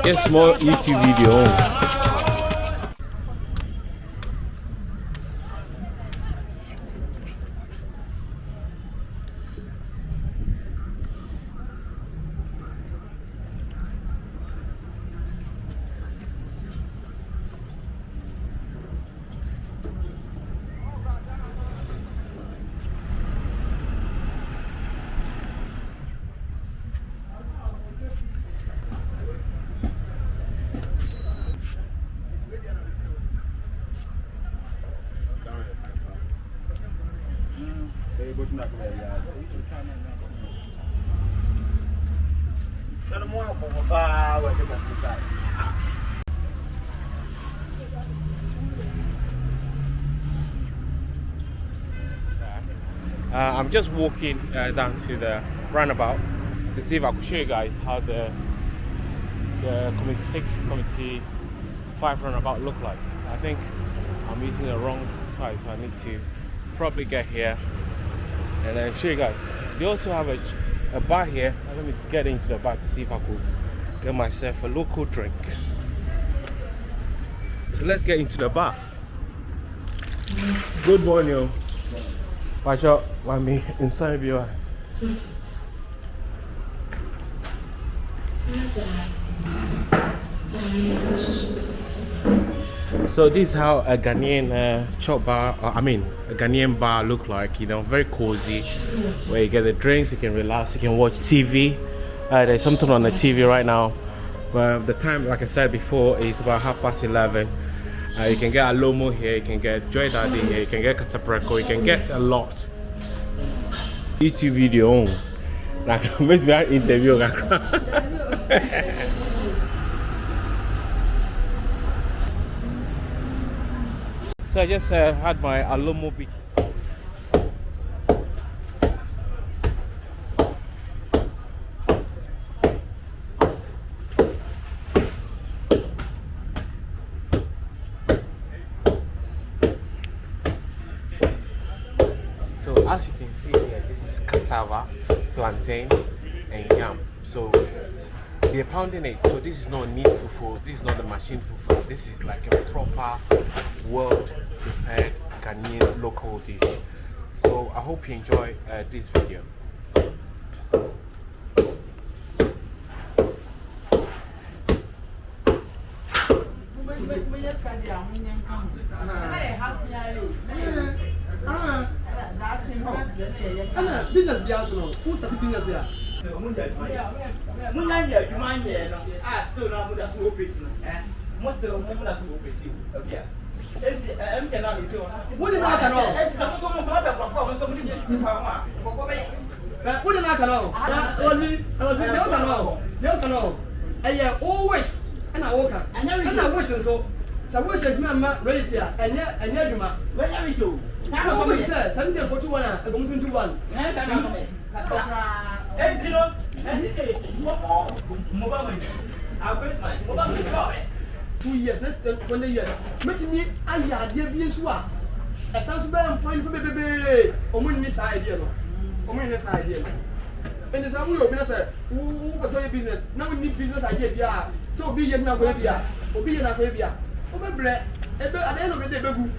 Get small YouTube video. I'm just walking down to the roundabout to see if I could show you guys how the Committee 6, Committee 5 roundabout look like. I think I'm using the wrong side, so I need to probably get here and then show you guys. They also have a bar here. Let me get into the bar to see if I could get myself a local drink. So let's get into the bar. Good morning. Watch out, want me inside you. So this is how a Ghanaian chop bar, a Ghanaian bar look like. You know, very cozy, where you get the drinks, you can relax, you can watch TV. There's something on the TV right now. But the time, like I said before, is about 11:30. You can get a Lomo here, you can get Joy Daddy here, you can get Casapreco, you can get a lot. YouTube video on. Like, I'm going to interview. So I just had my Alomo beach. So as you can see here, this is cassava, plantain, and yam. So they're pounding it. So this is not neat fufu. This is not the machine fufu. This is like a proper, well-prepared Ghanaian local dish. So I hope you enjoy this video. Business be also who started business here? What did I know? I always and I walk and I wish so. So wish is my ready here and yet you ma. When are we show? Always says 1741 and comes into one. And you know, and he said, Mobile. I'll waste my mobile. 2 years, less than 20 years. Meeting me, I had dear be swap. A Sansuban point for baby, or win this idea. Or win this idea. And the Samuel business, who was your business? Now we need business idea. So be your Nababia, or be an Ababia. Over bread, at the end of the day, Babu.